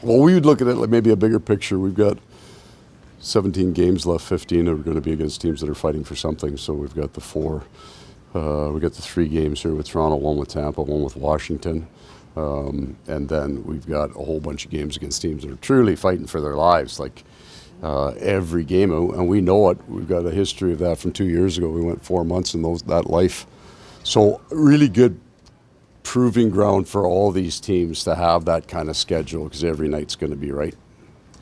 Well, we would look at it like maybe a bigger picture. We've got 17 games left, 15 are going to be against teams that are fighting for something. So we've got the we've got the 3 games here with Toronto, 1 with Tampa, 1 with Washington. And then we've got a whole bunch of games against teams that are truly fighting for their lives, like every game. And we know it. We've got a history of that from 2 years ago. We went 4 months in that life. So really good proving ground for all these teams to have that kind of schedule, because every night's going to be right.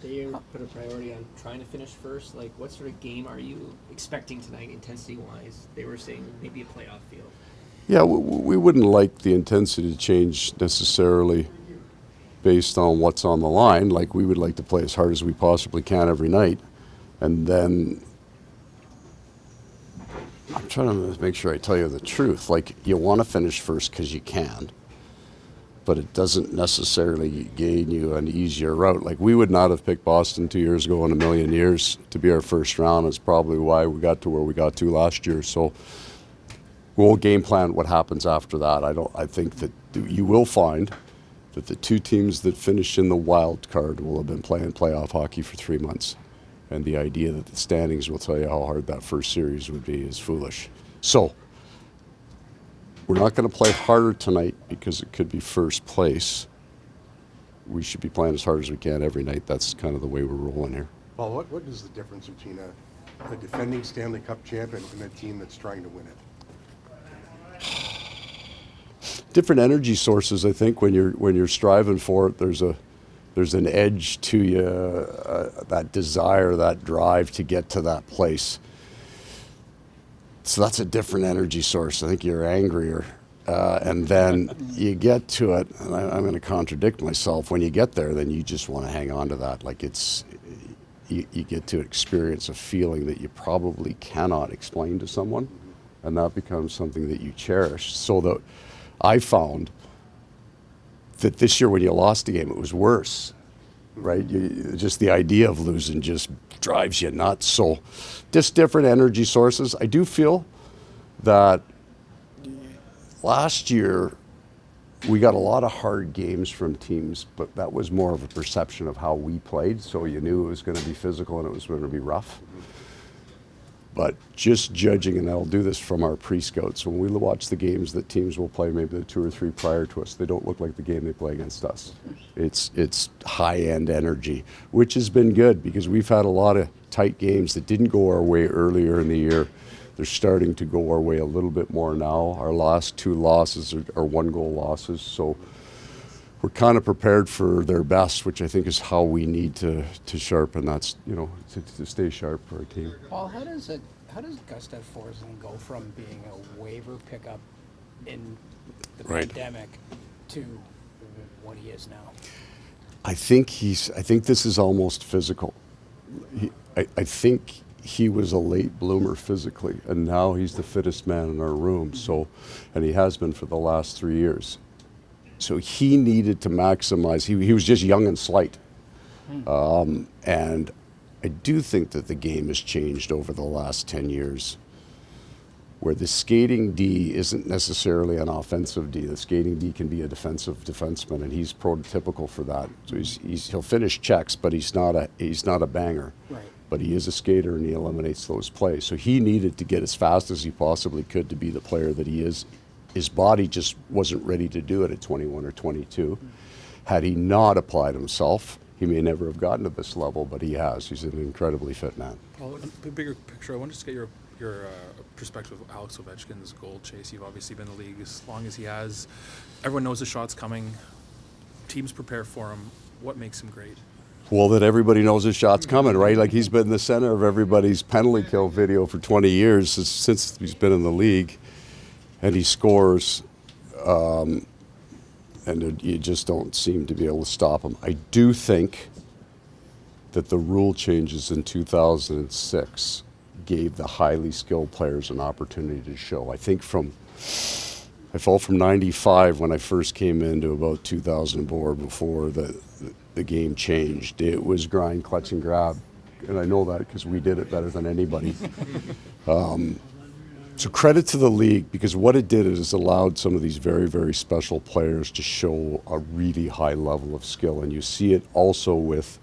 Do you put a priority on trying to finish first? Like, what sort of game are you expecting tonight, intensity-wise? They were saying maybe a playoff field. Yeah, we wouldn't like the intensity to change necessarily based on what's on the line. Like, we would like to play as hard as we possibly can every night. And then I'm trying to make sure I tell you the truth. Like, you want to finish first because you can, but it doesn't necessarily gain you an easier route. Like, we would not have picked Boston 2 years ago in a million years to be our first round. It's probably why we got to where we got to last year. So we'll game plan what happens after that. I think that you will find that the 2 teams that finish in the wild card will have been playing playoff hockey for 3 months. And the idea that the standings will tell you how hard that first series would be is foolish. So we're not going to play harder tonight because it could be first place. We should be playing as hard as we can every night. That's kind of the way we're rolling here. Paul, what is the difference between a defending Stanley Cup champion and a team that's trying to win it? Different energy sources, I think. When you're striving for it, there's an edge to you, that desire, that drive to get to that place. So that's a different energy source. I think you're angrier. And then you get to it, and I'm going to contradict myself. When you get there, then you just want to hang on to that. Like, you get to experience a feeling that you probably cannot explain to someone, and that becomes something that you cherish. So that I found that this year when you lost the game, it was worse, right? Just the idea of losing just drives you nuts. So just different energy sources. I do feel that last year we got a lot of hard games from teams, but that was more of a perception of how we played. So you knew it was going to be physical and it was going to be rough. But just judging, and I'll do this from our pre-scouts, when we watch the games that teams will play, maybe the 2 or 3 prior to us, they don't look like the game they play against us. It's high-end energy, which has been good because we've had a lot of tight games that didn't go our way earlier in the year. They're starting to go our way a little bit more now. Our last 2 losses are 1-goal losses, so we're kind of prepared for their best, which I think is how we need to sharpen. That's, to stay sharp for our team. Paul, how does Gustav Forsling go from being a waiver pickup in the pandemic to what he is now? I think this is almost physical. I think he was a late bloomer physically, and now he's the fittest man in our room. So, and he has been for the last 3 years. So he needed to maximize. He was just young and slight. And I do think that the game has changed over the last 10 years, where the skating D isn't necessarily an offensive D. The skating D can be a defensive defenseman, and he's prototypical for that. So he'll finish checks, but he's not a banger. Right. But he is a skater, and he eliminates those plays. So he needed to get as fast as he possibly could to be the player that he is. His body just wasn't ready to do it at 21 or 22. Had he not applied himself, he may never have gotten to this level, but he has. He's an incredibly fit man. Well, the bigger picture, I want to just get your perspective of Alex Ovechkin's goal chase. You've obviously been in the league as long as he has. Everyone knows the shot's coming. Teams prepare for him. What makes him great? Well, that everybody knows his shot's coming, right? Like, he's been the center of everybody's penalty kill video for 20 years since he's been in the league. And he scores, and you just don't seem to be able to stop him. I do think that the rule changes in 2006 gave the highly skilled players an opportunity to show. I think I felt from 95 when I first came in to about 2004 before the game changed. It was grind, clutch, and grab. And I know that because we did it better than anybody. So credit to the league, because what it did is allowed some of these very, very special players to show a really high level of skill. And you see it also with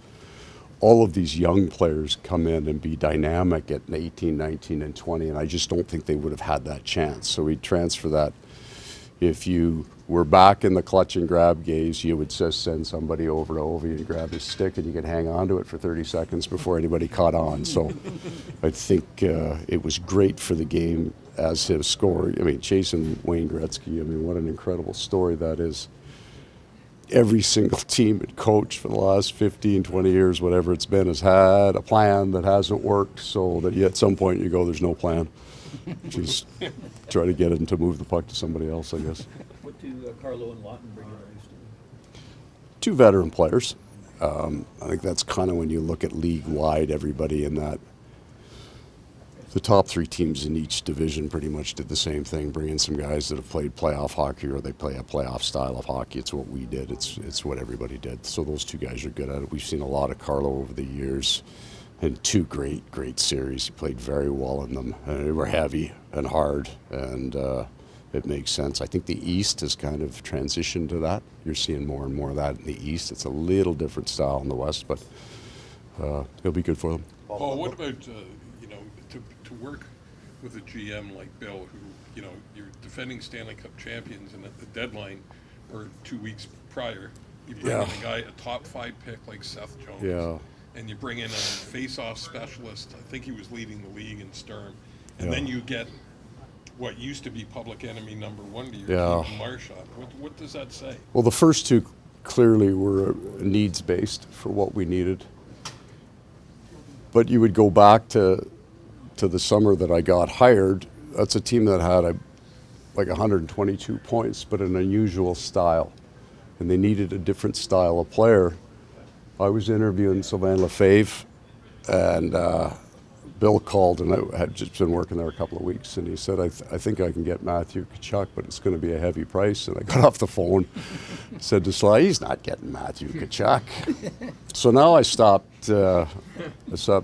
all of these young players come in and be dynamic at 18, 19, and 20. And I just don't think they would have had that chance. So we transfer that. If you were back in the clutch and grab gaze, you would just send somebody over to Ovi and grab his stick, and you could hang on to it for 30 seconds before anybody caught on. So I think it was great for the game as his score. I mean, chasing Wayne Gretzky, I mean, what an incredible story that is. Every single team and coach for the last 15, 20 years, whatever it's been, has had a plan that hasn't worked, so that at some point you go, there's no plan. Just try to get him to move the puck to somebody else, I guess. What do Carlo and Lawton bring in Houston? Two veteran players. I think that's kind of when you look at league-wide, everybody in that. The top three teams in each division pretty much did the same thing, bring in some guys that have played playoff hockey or they play a playoff style of hockey. It's what we did. It's what everybody did. So those two guys are good at it. We've seen a lot of Carlo over the years, and two great series. He played very well in them. They were heavy and hard, and it makes sense. I think the East has kind of transitioned to that. You're seeing more and more of that in the East. It's a little different style in the West, but it'll be good for them. Paul, what about to work with a GM like Bill, who, you're defending Stanley Cup champions, and at the deadline, or 2 weeks prior, you bring in a guy, a top 5 pick like Seth Jones. Yeah. And you bring in a face-off specialist. I think he was leading the league in Sturm. And then you get what used to be public enemy number 1 to your team, Marchand. What does that say? Well, the first two clearly were needs-based for what we needed. But you would go back to the summer that I got hired. That's a team that had like 122 points, but an unusual style. And they needed a different style of player. I was interviewing Sylvain Lefebvre, and Bill called, and I had just been working there a couple of weeks, and he said, I think I can get Matthew Tkachuk, but it's going to be a heavy price. And I got off the phone, said to Sly, he's not getting Matthew Tkachuk. So now I stopped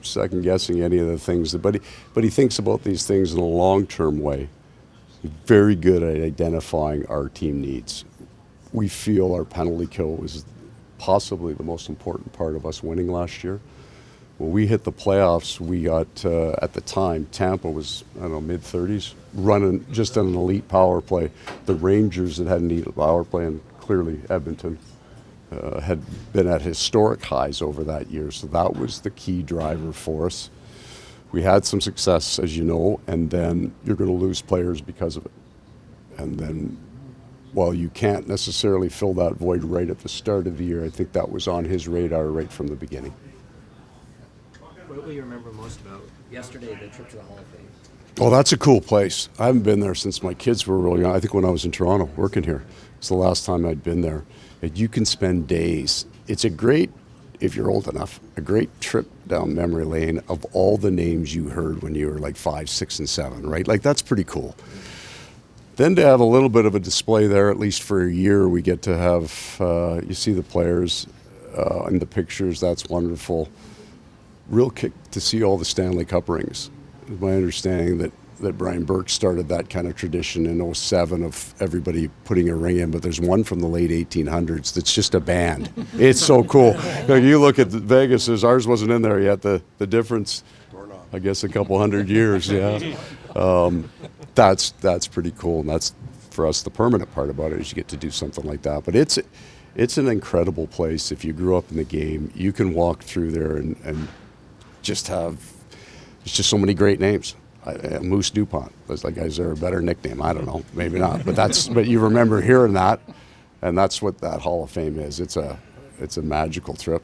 second guessing any of the things, but he thinks about these things in a long-term way. He's very good at identifying our team needs. We feel our penalty kill was possibly the most important part of us winning last year. When we hit the playoffs, we got, at the time, Tampa was, mid-30s, running just an elite power play. The Rangers that had an elite power play, and clearly Edmonton, had been at historic highs over that year. So that was the key driver for us. We had some success, as you know, and then you're going to lose players because of it. And then, while you can't necessarily fill that void right at the start of the year, I think that was on his radar right from the beginning. What will you remember most about yesterday, the trip to the Hall of Fame? Oh, that's a cool place. I haven't been there since my kids were really young. I think when I was in Toronto working here. It's the last time I'd been there. And you can spend days. It's a great, if you're old enough, a great trip down memory lane of all the names you heard when you were like 5, 6, and 7, right? Like, that's pretty cool. Then to have a little bit of a display there, at least for a year, we get to have, you see the players in the pictures, that's wonderful. Real kick to see all the Stanley Cup rings. It's my understanding that Brian Burke started that kind of tradition in 07 of everybody putting a ring in, but there's one from the late 1800s that's just a band. It's so cool. You look at Vegas, ours wasn't in there yet. The difference, I guess, a couple hundred years, yeah. That's pretty cool, and that's, for us, the permanent part about it is you get to do something like that. But it's an incredible place. If you grew up in the game, you can walk through there and just have, there's just so many great names. Moose DuPont. Is there a better nickname? I don't know. Maybe not. But you remember hearing that, and that's what that Hall of Fame is. It's a magical trip.